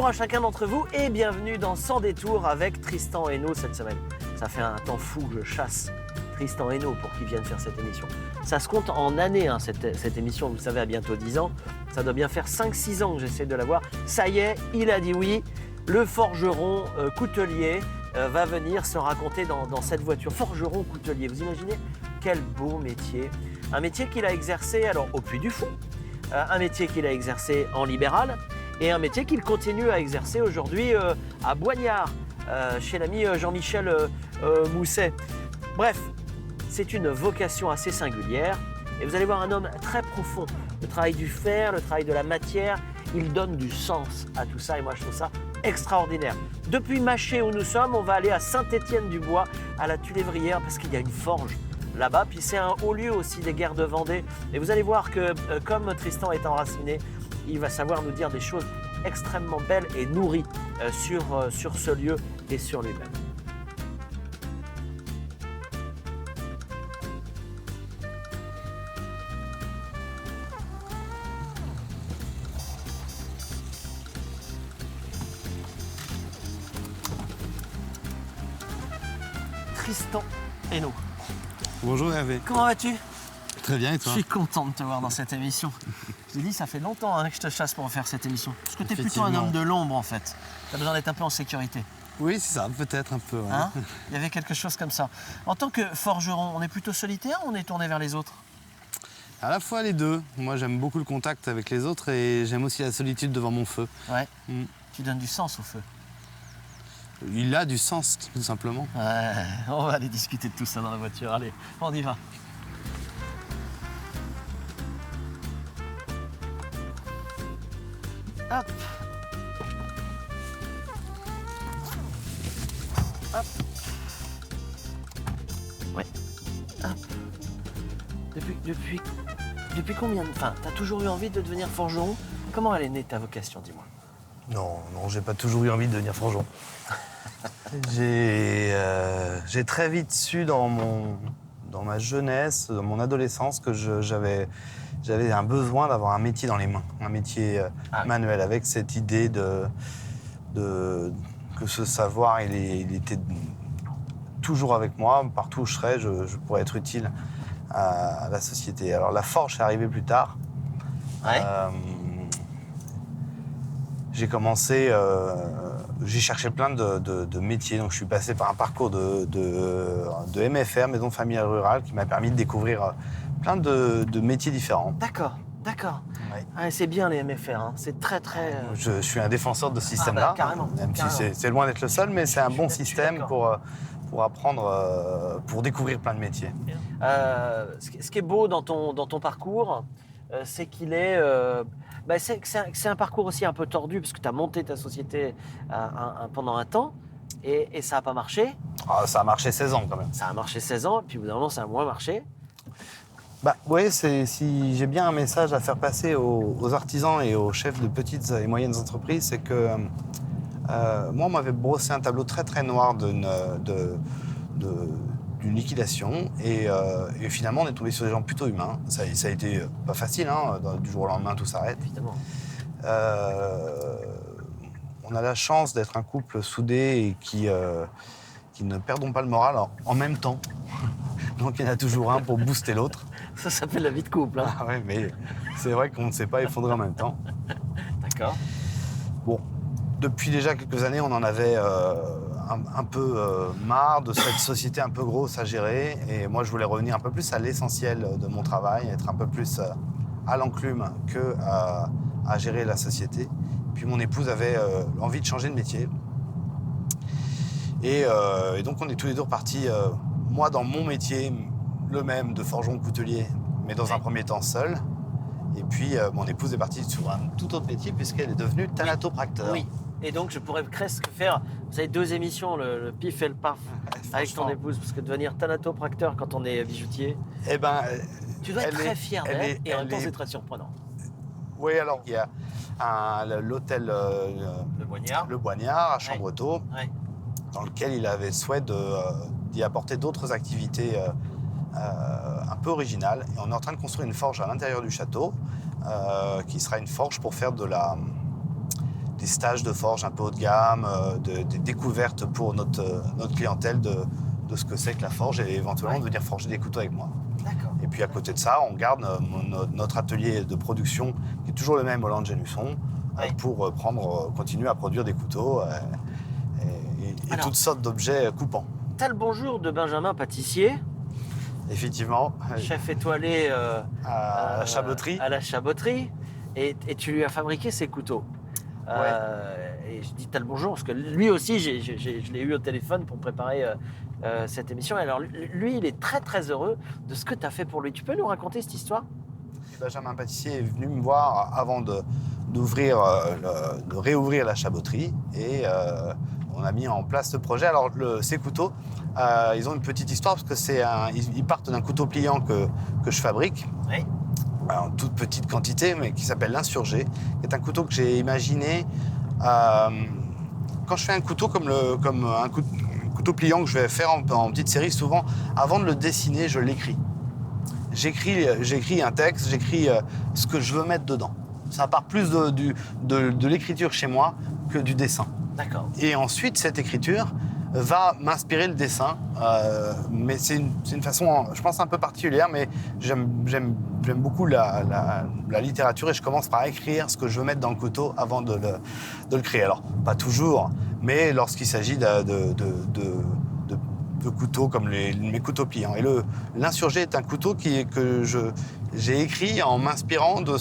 Bonjour à chacun d'entre vous et bienvenue dans Sans détour avec Tristan Hainaut cette semaine. Ça fait un temps fou que je chasse Tristan Hainaut pour qu'il vienne faire cette émission. Ça se compte en années, hein, cette émission, vous le savez, à bientôt 10 ans. Ça doit bien faire 5-6 ans que j'essaie de la voir. Ça y est, il a dit oui. Le forgeron coutelier va venir se raconter dans cette voiture. Forgeron coutelier, vous imaginez? Quel beau métier. Un métier qu'il a exercé alors au Puy du Fou, un métier qu'il a exercé en libéral et un métier qu'il continue à exercer aujourd'hui à Boignard, chez l'ami Jean-Michel Mousset. Bref, c'est une vocation assez singulière et vous allez voir un homme très profond. Le travail du fer, le travail de la matière, il donne du sens à tout ça et moi je trouve ça extraordinaire. Depuis Maché où nous sommes, on va aller à Saint-Étienne-du-Bois, à la Tulévrière, parce qu'il y a une forge là-bas. Puis c'est un haut lieu aussi des guerres de Vendée. Et vous allez voir que comme Tristan est enraciné, il va savoir nous dire des choses extrêmement belles et nourries sur ce lieu et sur lui-même. Tristan Hainaut. Bonjour Hervé. Comment vas-tu? Très bien et Je toi? suis content de te voir dans cette émission. Je t'ai dit, ça fait longtemps que je te chasse pour faire cette émission. Parce que tu es plutôt un homme de l'ombre en fait. Tu as besoin d'être un peu en sécurité. Oui, c'est ça, peut-être un peu. Ouais. Hein? Il y avait quelque chose comme ça. En tant que forgeron, on est plutôt solitaire ou on est tourné vers les autres? À la fois les deux. Moi j'aime beaucoup le contact avec les autres et j'aime aussi la solitude devant mon feu. Ouais. Tu donnes du sens au feu. Il a du sens, tout simplement. Ouais, on va aller discuter de tout ça dans la voiture. Allez, on y va. Hop. Hop. Ouais. Hop. Depuis combien de... Enfin, t'as toujours eu envie de devenir forgeron? Comment elle est née ta vocation, dis-moi? Non, j'ai pas toujours eu envie de devenir forgeron. J'ai très vite su dans ma jeunesse, dans mon adolescence, que j'avais un besoin d'avoir un métier dans les mains, un métier manuel, avec cette idée que ce savoir, il était toujours avec moi, partout où je serais, je pourrais être utile à la société. Alors la forge est arrivée plus tard. Ouais. J'ai commencé, j'ai cherché plein de métiers, donc je suis passé par un parcours de MFR, Maison Familiale Rurale, qui m'a permis de découvrir plein de métiers différents. D'accord. Ouais. Ah, c'est bien les MFR, hein. C'est très. Je suis un défenseur de ce système-là, carrément, même carrément. si c'est loin d'être le seul, mais c'est un bon Je suis système d'accord. pour apprendre, pour découvrir plein de métiers. Ce qui est beau dans ton parcours, c'est qu'il est. C'est un parcours aussi un peu tordu, parce que tu as monté ta société pendant un temps, et ça n'a pas marché. Ah, ça a marché 16 ans quand même. Ça a marché 16 ans, puis au bout d'un moment, ça a moins marché. Bah oui, si j'ai bien un message à faire passer aux artisans et aux chefs de petites et moyennes entreprises, c'est que moi, on m'avait brossé un tableau très très noir d'une liquidation et finalement on est tombé sur des gens plutôt humains. Ça a été pas facile, hein, du jour au lendemain tout s'arrête. Évidemment. On a la chance d'être un couple soudé et qui ne perdons pas le moral en même temps. Donc il y en a toujours un pour booster l'autre. Ça s'appelle la vie de couple. Hein. Ah ouais, mais c'est vrai qu'on ne s'est pas effondré en même temps. D'accord. Bon, depuis déjà quelques années, on en avait un peu marre de cette société un peu grosse à gérer. Et moi, je voulais revenir un peu plus à l'essentiel de mon travail, être un peu plus à l'enclume qu'à gérer la société. Puis mon épouse avait envie de changer de métier. Et donc, on est tous les deux repartis, moi dans mon métier, le même de forgeron coutelier, mais dans un premier temps seul. Et puis, mon épouse est partie sur un tout autre métier puisqu'elle est devenue thanatopracteur. Oui. Et donc, je pourrais presque faire, vous savez, 2 émissions, le pif et le paf, avec ton épouse, parce que devenir thanatopracteur quand on est bijoutier, Eh ben, tu dois être très fier d'elle, et en même temps, est- c'est très surprenant. Oui, alors, il y a l'hôtel Le Boignard. Le Boignard à Chambretot, Ouais. dans lequel il avait souhait d'y apporter d'autres activités un peu originales. Et on est en train de construire une forge à l'intérieur du château, qui sera une forge pour faire des des stages de forge un peu haut de gamme, des découvertes pour notre clientèle de ce que c'est que la forge et éventuellement de venir forger des couteaux avec moi. D'accord. Et puis à côté de ça, on garde notre atelier de production qui est toujours le même au Langelusson pour continuer à produire des couteaux et toutes sortes d'objets coupants. T'as le bonjour de Benjamin Pâtissier, Effectivement, chef étoilé à la chaboterie. À la chaboterie, et tu lui as fabriqué ses couteaux. Et je dis t'as le bonjour parce que lui aussi, je l'ai eu au téléphone pour préparer cette émission. Et alors lui, il est très très heureux de ce que tu as fait pour lui. Tu peux nous raconter cette histoire? Benjamin Pâtissier est venu me voir avant de réouvrir la chaboterie et on a mis en place ce projet. Alors ces couteaux, ils ont une petite histoire parce que ils partent d'un couteau pliant que je fabrique. Oui. En toute petite quantité, mais qui s'appelle l'Insurgé, qui est un couteau que j'ai imaginé quand je fais un couteau comme un couteau pliant que je vais faire en petite série. Souvent, avant de le dessiner, je l'écris. J'écris un texte, j'écris ce que je veux mettre dedans. Ça part plus de l'écriture chez moi que du dessin. D'accord. Et ensuite, cette écriture va m'inspirer le dessin, mais c'est une façon, je pense, un peu particulière, mais j'aime beaucoup la littérature et je commence par écrire ce que je veux mettre dans le couteau avant de le créer. Alors, pas toujours, mais lorsqu'il s'agit de couteaux comme mes couteaux pliants. Et l'Insurgé est un couteau que j'ai écrit en m'inspirant de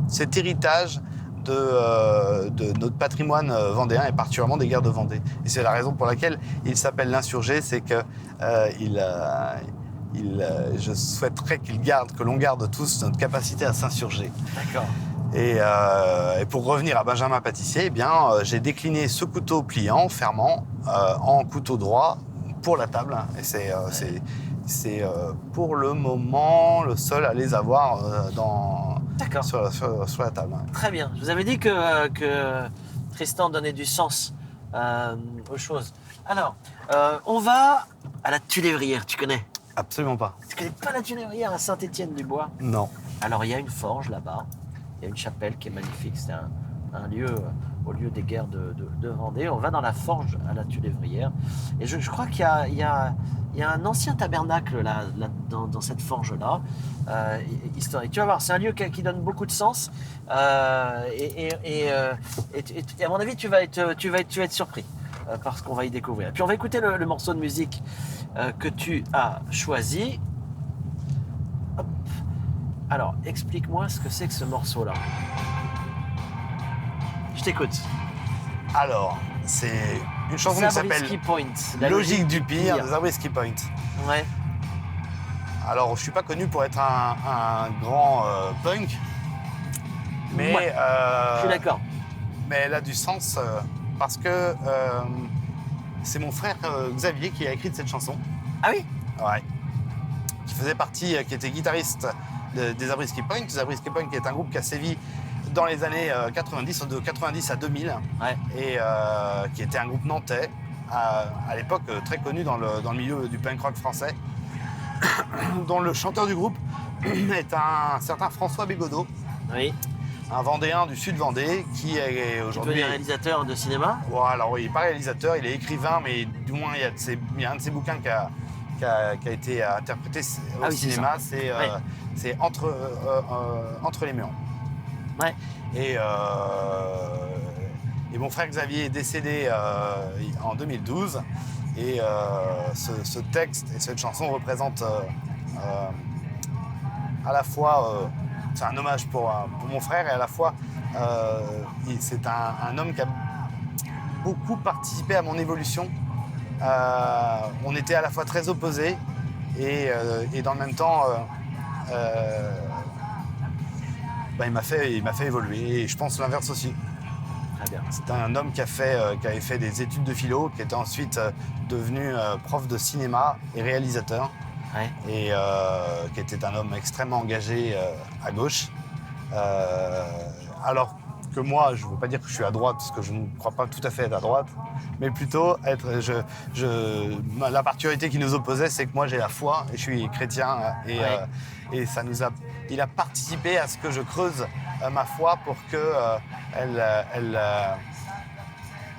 cet héritage de notre patrimoine vendéen et particulièrement des guerres de Vendée. Et c'est la raison pour laquelle il s'appelle l'Insurgé, c'est que je souhaiterais que l'on garde tous notre capacité à s'insurger. D'accord. Et pour revenir à Benjamin Pâtissier, eh bien, j'ai décliné ce couteau pliant, fermant, en couteau droit pour la table. Et c'est pour le moment le seul à les avoir sur la table. Très bien. Je vous avais dit que Tristan donnait du sens aux choses. Alors, on va à la Tulévrière, tu connais? Absolument pas. Tu connais pas la Tulévrière à Saint-Étienne-du-Bois? Non. Alors, il y a une forge là-bas. Il y a une chapelle qui est magnifique. C'est un lieu, au lieu des guerres de Vendée. On va dans la forge à la Tulévrière. Et je crois qu'il y a un ancien tabernacle là dans cette forge-là. Historique. Tu vas voir, c'est un lieu qui donne beaucoup de sens. Et à mon avis, tu vas être surpris par ce qu'on va y découvrir. Puis on va écouter le morceau de musique que tu as choisi. Hop. Alors, explique-moi ce que c'est que ce morceau-là. Je t'écoute. Alors, c'est une chanson qui s'appelle Logique du pire, de Zabriskie Point. Ouais. Alors, je suis pas connu pour être un grand punk, mais ouais. Je suis d'accord. Mais elle a du sens parce que c'est mon frère Xavier qui a écrit cette chanson. Ah oui? Ouais. Qui était guitariste des Zabriskie Point. Zabriskie Point qui est un groupe qui a sévi dans les années 90, de 90 à 2000, ouais. Et qui était un groupe nantais, à l'époque très connu dans le milieu du punk rock français, dont le chanteur du groupe est un certain François Bégodeau, oui. Un Vendéen du sud Vendée, qui est aujourd'hui... Tu es réalisateur de cinéma? Ouais, alors oui, il n'est pas réalisateur, il est écrivain, mais du moins il y a un de ses bouquins qui a été interprété au cinéma, c'est Entre les Méons. Ouais. Et mon frère Xavier est décédé en 2012. Et ce texte et cette chanson représentent à la fois... c'est un hommage pour mon frère et à la fois c'est un homme qui a beaucoup participé à mon évolution. On était à la fois très opposés et dans le même temps... il m'a fait évoluer et je pense l'inverse aussi. Très bien. C'est un homme qui avait fait des études de philo, qui était ensuite devenu prof de cinéma et réalisateur, ouais. Et qui était un homme extrêmement engagé à gauche. Alors que moi, je ne veux pas dire que je suis à droite, parce que je ne crois pas tout à fait être à droite, mais plutôt être. La particularité qui nous opposait, c'est que moi j'ai la foi et je suis chrétien et il a participé à ce que je creuse ma foi pour que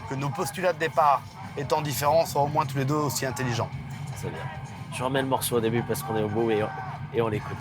que nos postulats de départ étant différents soient au moins tous les deux aussi intelligents. C'est bien. Je remets le morceau au début parce qu'on est au bout et on l'écoute.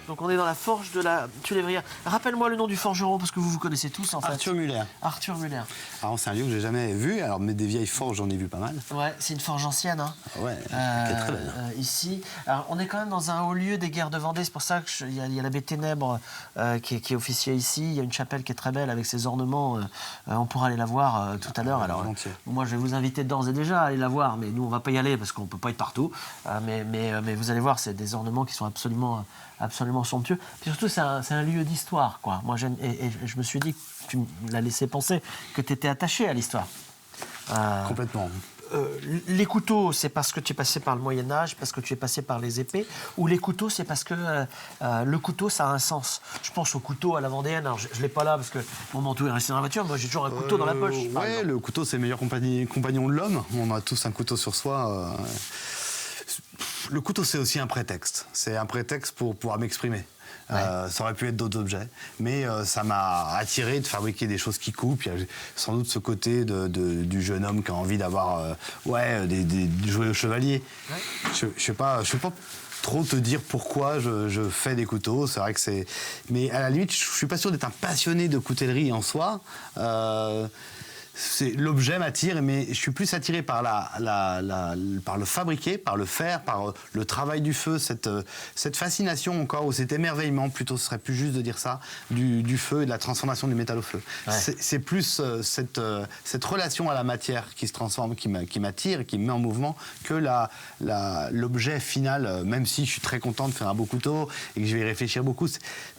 Donc on est dans la forge de la Tulévrière. Rappelle-moi le nom du forgeron, parce que vous connaissez tous en fait. Arthur Muller. Arthur Muller. Alors c'est un lieu que j'ai jamais vu, alors mais des vieilles forges j'en ai vu pas mal. Ouais, c'est une forge ancienne. Hein. Ouais, qui est très belle. Ici, alors on est quand même dans un haut lieu des guerres de Vendée, c'est pour ça qu'il y a l'abbé Ténèbres qui est officier ici. Il y a une chapelle qui est très belle avec ses ornements. On pourra aller la voir tout à l'heure. Alors moi je vais vous inviter d'ores et déjà à aller la voir, mais nous on va pas y aller parce qu'on peut pas être partout. Mais vous allez voir, c'est des ornements qui sont absolument somptueux. Puis surtout, c'est un lieu d'histoire, quoi. Moi, j'aime, et je me suis dit, tu me l'as laissé penser, que tu étais attaché à l'histoire. Complètement. Les couteaux, c'est parce que tu es passé par le Moyen-Âge, parce que tu es passé par les épées, ou les couteaux, c'est parce que le couteau, ça a un sens. Je pense au couteau à la Vendéenne. Alors, je ne l'ai pas là parce que mon manteau est resté dans la voiture. Moi, j'ai toujours un couteau dans la poche. Ouais, le couteau, c'est le meilleur compagnon de l'homme. On a tous un couteau sur soi. Le couteau, c'est aussi un prétexte. C'est un prétexte pour pouvoir m'exprimer. Ouais. Ça aurait pu être d'autres objets, mais ça m'a attiré de fabriquer des choses qui coupent. Il y a sans doute ce côté du jeune homme qui a envie d'avoir des joyeux chevaliers. Ouais. Je sais pas trop te dire pourquoi je fais des couteaux. C'est vrai que c'est... Mais à la limite, je suis pas sûr d'être un passionné de coutellerie en soi. L'objet m'attire, mais je suis plus attiré par par le fabriquer, par le faire, par le travail du feu, cette fascination encore, ou cet émerveillement, plutôt ce serait plus juste de dire ça, du feu et de la transformation du métal au feu. Ouais. C'est plus cette relation à la matière qui se transforme, qui m'attire, qui me met en mouvement, que l'objet final, même si je suis très content de faire un beau couteau et que je vais y réfléchir beaucoup,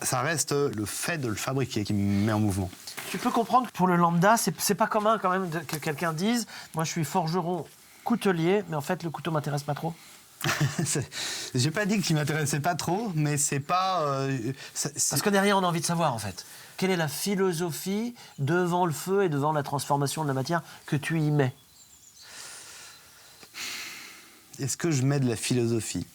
ça reste le fait de le fabriquer qui me met en mouvement. Tu peux comprendre que pour le lambda, c'est pas commun quand même que quelqu'un dise « Moi, je suis forgeron coutelier, mais en fait, le couteau m'intéresse pas trop ». J'ai pas dit qu'il m'intéressait pas trop, mais c'est pas... Parce que derrière, on a envie de savoir, en fait. Quelle est la philosophie devant le feu et devant la transformation de la matière que tu y mets? Est-ce que je mets de la philosophie?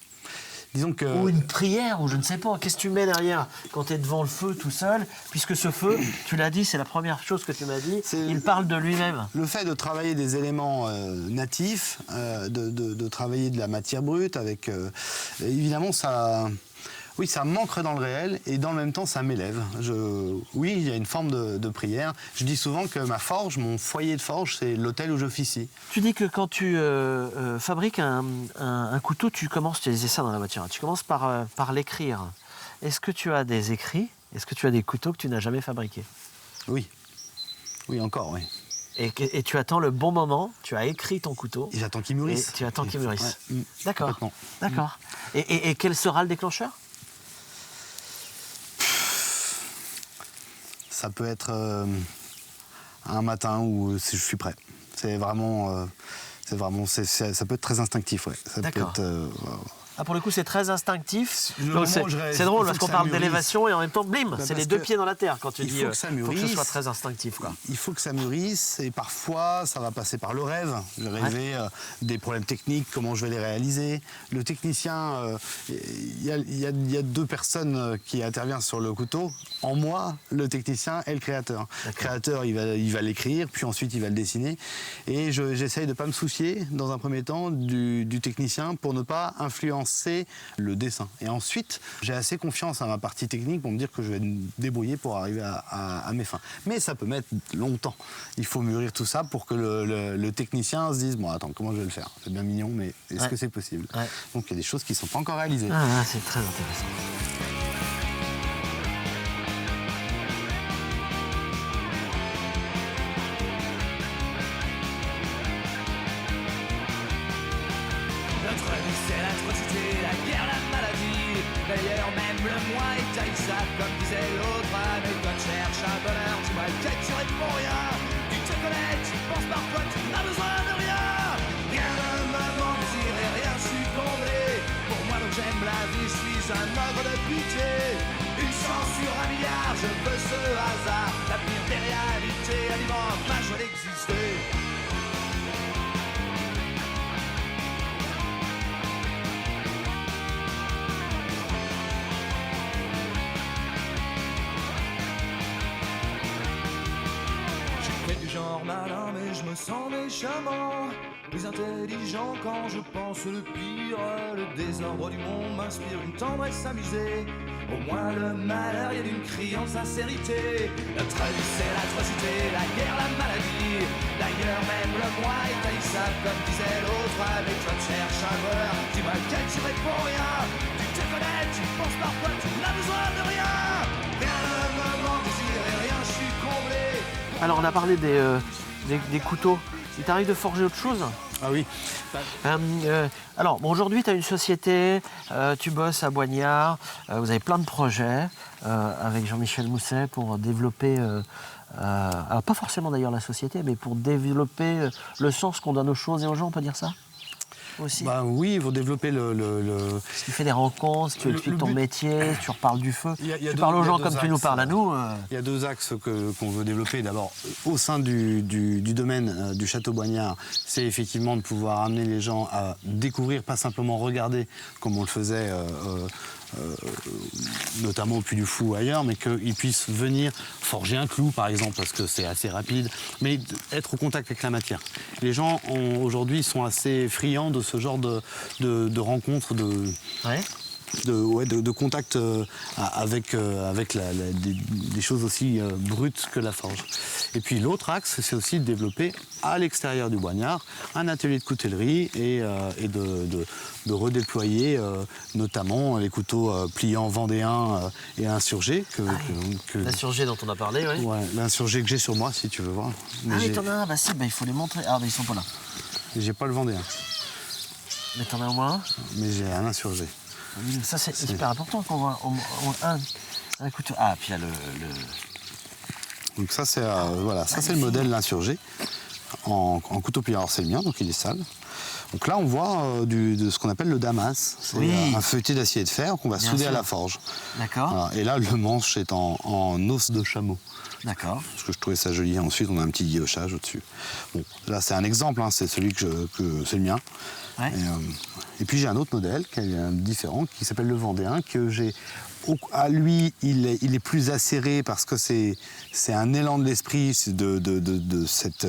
Disons que... Ou une prière, ou je ne sais pas. Qu'est-ce que tu mets derrière quand tu es devant le feu tout seul? Puisque ce feu, tu l'as dit, c'est la première chose que tu m'as dit, il parle de lui-même. Le fait de travailler des éléments natifs, de travailler de la matière brute, avec... évidemment, ça... Oui, ça m'ancre dans le réel et dans le même temps, ça m'élève. Oui, il y a une forme de prière. Je dis souvent que ma forge, mon foyer de forge, c'est l'hôtel où j'officie. Tu dis que quand tu fabriques un couteau, tu disais ça dans la voiture, tu commences par l'écrire. Est-ce que tu as des écrits? Est-ce que tu as des couteaux que tu n'as jamais fabriqués? Oui. Oui, encore, oui. Et tu attends le bon moment, tu as écrit ton couteau. Et j'attends qu'il mûrisse. Et tu attends qu'il mûrisse. Ouais. D'accord. D'accord. Et quel sera le déclencheur? Ça peut être un matin où je suis prêt. Ça peut être très instinctif, ouais. D'accord. Ah, pour le coup, c'est très instinctif. Le Donc, moment où je c'est drôle il faut parce que qu'on ça parle mûrisse. d'élévation et en même temps, blim, c'est parce les deux que pieds dans la terre quand tu il dis faut que ça faut que ce mûrisse. soit très instinctif. Quoi. Il faut que ça mûrisse et parfois ça va passer par le rêve. Je vais rêver des problèmes techniques, comment je vais les réaliser. Le technicien, il y a deux personnes qui interviennent sur le couteau. En moi, le technicien et le créateur. Le créateur, il va l'écrire, puis ensuite il va le dessiner. Et j'essaye de ne pas me soucier dans un premier temps du technicien pour ne pas influencer le dessin. Et ensuite, j'ai assez confiance à ma partie technique pour me dire que je vais me débrouiller pour arriver à mes fins. Mais ça peut mettre longtemps. Il faut mûrir tout ça pour que le technicien se dise « Bon, attends, comment je vais le faire? C'est bien mignon, mais est-ce que c'est possible ?» Donc il y a des choses qui ne sont pas encore réalisées. Ah, c'est très intéressant. Notre vie c'est l'atrocité, la guerre, la maladie. D'ailleurs même le moi il taille ça comme disait l'autre. Mais toi tu cherches un bonheur, tu vois lequel tu réponds rien. Tu te connais, tu penses parfois, tu n'as besoin de rien. Rien ne me mentir et rien je suis comblé. Pour moi donc j'aime la vie, je suis un ogre de pitié. Une chance sur un milliard, je veux ce hasard. La pire des réalités alimente ma joie d'exister. Genre malin mais je me sens méchamment plus intelligent quand je pense le pire. Le désordre du monde m'inspire une tendresse amusée. Au moins le malheur y a d'une criante sincérité. Notre vie c'est l'atrocité, la guerre, la maladie. D'ailleurs même le moi est haïssable comme disait l'autre. Avec toi tu cherches un bonheur, dis-moi lequel tu réponds rien. Tu te connais, tu penses parfois, tu n'as besoin de rien. Rien ne me manque désir et rien je suis comblé. Alors, on a parlé des couteaux. Il t'arrive de forger autre chose? Ah oui. Alors, bon, aujourd'hui, tu as une société, tu bosses à Boignard, vous avez plein de projets avec Jean-Michel Mousset pour développer, alors pas forcément d'ailleurs la société, mais pour développer le sens qu'on donne aux choses et aux gens, on peut dire ça aussi. Bah oui, il faut développer Tu fais des rencontres, tu expliques ton métier, tu reparles du feu, tu parles aux gens comme tu nous parles à nous. Il y a deux axes qu'on veut développer. D'abord, au sein du domaine du Château Boignard, c'est effectivement de pouvoir amener les gens à découvrir, pas simplement regarder comme on le faisait notamment au Puy du Fou ou ailleurs, mais qu'ils puissent venir forger un clou, par exemple, parce que c'est assez rapide, mais être au contact avec la matière. Les gens, aujourd'hui, sont assez friands de ce genre de rencontres, de contact avec des choses aussi brutes que la forge. Et puis l'autre axe, c'est aussi de développer à l'extérieur du Boignard un atelier de coutellerie et de redéployer notamment les couteaux pliants vendéens et insurgés. L'insurgé dont on a parlé, oui. Ouais, l'insurgé que j'ai sur moi, si tu veux voir. Ah oui, t'en as un, bah si, bah, il faut les montrer. Ah, bah ils sont pas là. J'ai pas le vendéen, Mais t'en as au moins un. mais j'ai un insurgé. Ça, c'est hyper important qu'on voit un couteau. Ah, puis il y a le... Donc ça, c'est voilà, ça c'est le modèle de l'insurgé en couteau pliant. Alors c'est le mien, donc il est sale. Donc là, on voit de ce qu'on appelle le damas. C'est un feuilleté d'acier de fer qu'on va souder à la forge. D'accord. Voilà. Et là, le manche est en os de chameau. D'accord. Parce que je trouvais ça joli. Ensuite, on a un petit guillochage au-dessus. Bon, là, c'est un exemple, hein, c'est celui c'est le mien. Ouais. Et puis j'ai un autre modèle qui est différent, qui s'appelle le Vendéen, que j'ai. À lui, il est plus acéré parce que c'est un élan de l'esprit de cette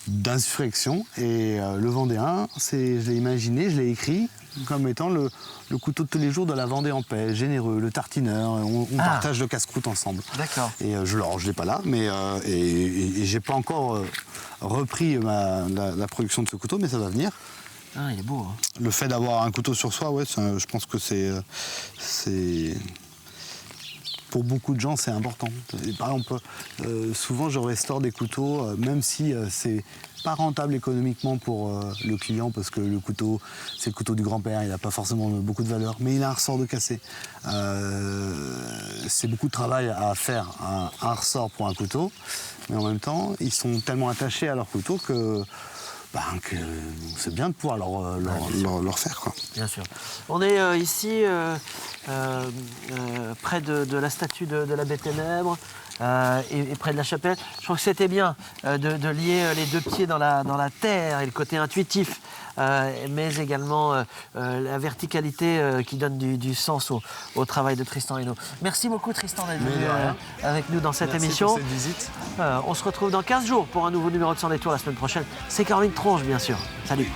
d'insurrection. Et le Vendéen, je l'ai imaginé, je l'ai écrit comme étant le couteau de tous les jours de la Vendée en paix, généreux, le tartineur. On partage le casse-croûte ensemble. D'accord. Et je l'ai pas là, mais et j'ai pas encore repris la production de ce couteau, mais ça va venir. Ah, il est beau. Hein. Le fait d'avoir un couteau sur soi, ouais, je pense que c'est pour beaucoup de gens, c'est important. Et par exemple, souvent, je restaure des couteaux, même si c'est pas rentable économiquement pour le client, parce que le couteau, c'est le couteau du grand-père, il n'a pas forcément beaucoup de valeur, mais il a un ressort de cassé. C'est beaucoup de travail à faire un ressort pour un couteau, mais en même temps, ils sont tellement attachés à leur couteau que que c'est bien de pouvoir leur faire, quoi. Bien sûr. On est ici, près de la statue de l'abbé Ténèbres et près de la chapelle. Je trouve que c'était bien de lier les deux pieds dans la terre et le côté intuitif, mais également la verticalité qui donne du sens au travail de Tristan Hainaut. Merci beaucoup Tristan d'être venu avec nous dans cette émission. Merci pour cette visite. On se retrouve dans 15 jours pour un nouveau numéro de Sans Détour la semaine prochaine. C'est Caroline Tronche, bien sûr. Salut.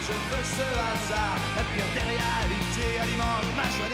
Je veux ce hasard, la pire des réalités alimente ma joie